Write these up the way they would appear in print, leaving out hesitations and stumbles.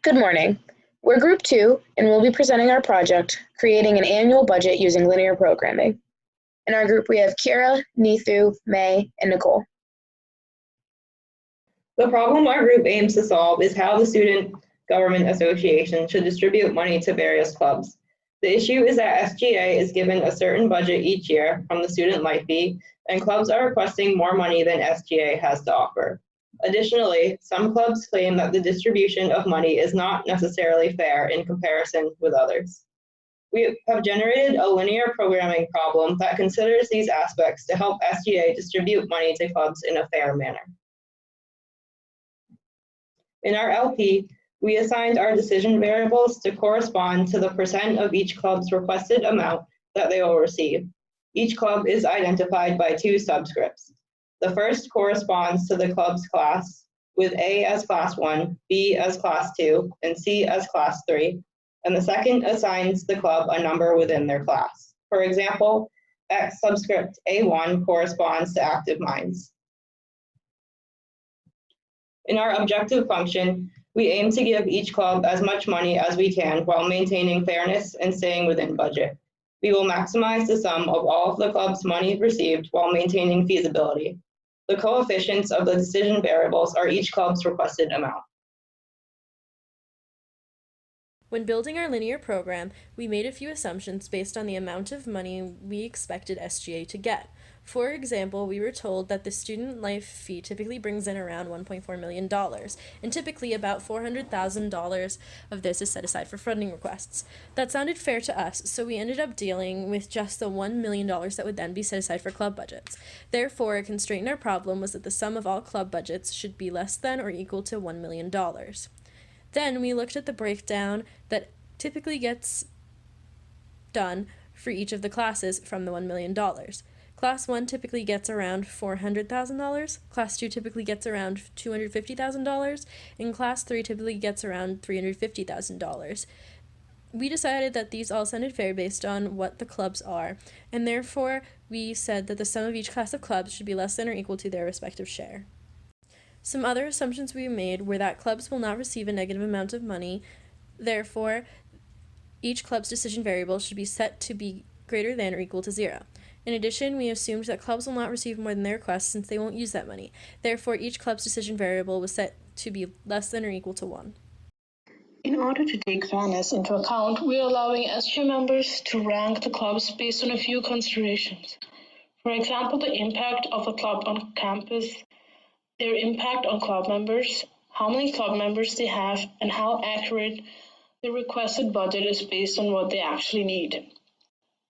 Good morning. We're Group 2, and we'll be presenting our project, Creating an Annual Budget Using Linear Programming. In our group, we have Kira, Neethu, May, and Nicole. The problem our group aims to solve is how the Student Government Association should distribute money to various clubs. The issue is that SGA is given a certain budget each year from the student life fee, and clubs are requesting more money than SGA has to offer. Additionally, some clubs claim that the distribution of money is not necessarily fair in comparison with others. We have generated a linear programming problem that considers these aspects to help SGA distribute money to clubs in a fair manner. In our LP, we assigned our decision variables to correspond to the percent of each club's requested amount that they will receive. Each club is identified by two subscripts. The first corresponds to the club's class, with A as Class 1, B as Class 2, and C as Class 3, and the second assigns the club a number within their class. For example, X subscript A1 corresponds to Active Minds. In our objective function, we aim to give each club as much money as we can while maintaining fairness and staying within budget. We will maximize the sum of all of the club's money received while maintaining feasibility. The coefficients of the decision variables are each club's requested amount. When building our linear program, we made a few assumptions based on the amount of money we expected SGA to get. For example, we were told that the student life fee typically brings in around $1.4 million, and typically about $400,000 of this is set aside for funding requests. That sounded fair to us, so we ended up dealing with just the $1 million that would then be set aside for club budgets. Therefore, a constraint in our problem was that the sum of all club budgets should be less than or equal to $1 million. Then we looked at the breakdown that typically gets done for each of the classes from the $1 million. Class 1 typically gets around $400,000, Class 2 typically gets around $250,000, and Class 3 typically gets around $350,000. We decided that these all sounded fair based on what the clubs are, and therefore we said that the sum of each class of clubs should be less than or equal to their respective share. Some other assumptions we made were that clubs will not receive a negative amount of money, therefore each club's decision variable should be set to be greater than or equal to 0. In addition, we assumed that clubs will not receive more than their request since they won't use that money. Therefore, each club's decision variable was set to be less than or equal to 1. In order to take fairness into account, we are allowing SGA members to rank the clubs based on a few considerations. For example, the impact of a club on campus, their impact on club members, how many club members they have, and how accurate the requested budget is based on what they actually need.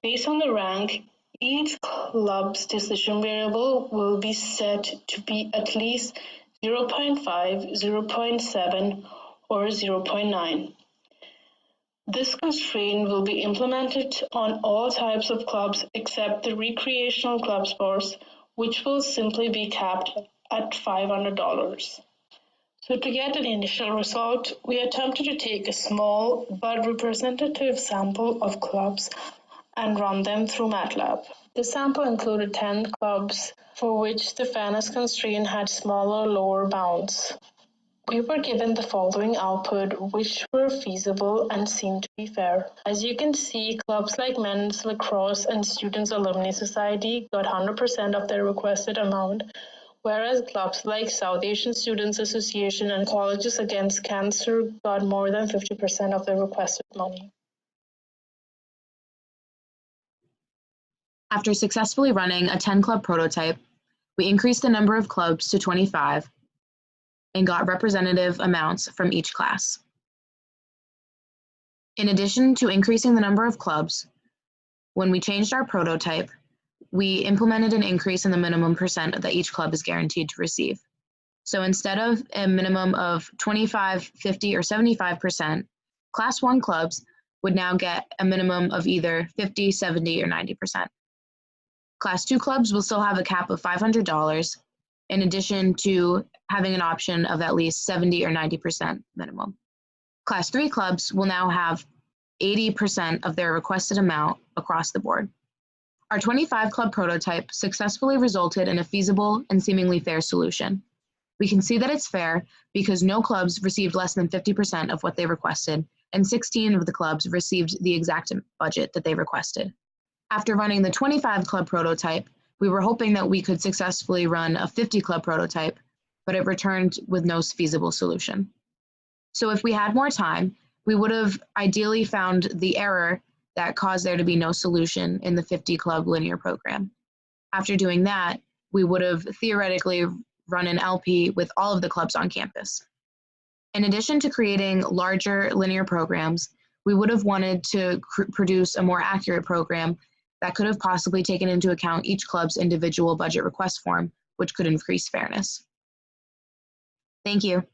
Based on the rank, each club's decision variable will be set to be at least 0.5, 0.7, or 0.9. This constraint will be implemented on all types of clubs except the recreational club sports, which will simply be capped at $500. So to get an initial result, we attempted to take a small but representative sample of clubs and run them through MATLAB. The sample included 10 clubs for which the fairness constraint had smaller lower bounds. We were given the following output, which were feasible and seemed to be fair. As you can see, clubs like Men's Lacrosse and Students Alumni Society got 100% of their requested amount, whereas clubs like South Asian Students Association and Colleges Against Cancer got more than 50% of their requested money. After successfully running a 10-club prototype, we increased the number of clubs to 25 and got representative amounts from each class. In addition to increasing the number of clubs, when we changed our prototype, we implemented an increase in the minimum percent that each club is guaranteed to receive. So instead of a minimum of 25, 50, or 75%, Class 1 clubs would now get a minimum of either 50, 70, or 90%. Class 2 clubs will still have a cap of $500, in addition to having an option of at least 70 or 90% minimum. Class 3 clubs will now have 80% of their requested amount across the board. Our 25 club prototype successfully resulted in a feasible and seemingly fair solution. We can see that it's fair because no clubs received less than 50% of what they requested, and 16 of the clubs received the exact budget that they requested. After running the 25 club prototype, we were hoping that we could successfully run a 50 club prototype, but it returned with no feasible solution. So if we had more time, we would have ideally found the error that caused there to be no solution in the 50 club linear program. After doing that, we would have theoretically run an LP with all of the clubs on campus. In addition to creating larger linear programs, we would have wanted to produce a more accurate program that could have possibly taken into account each club's individual budget request form, which could increase fairness. Thank you.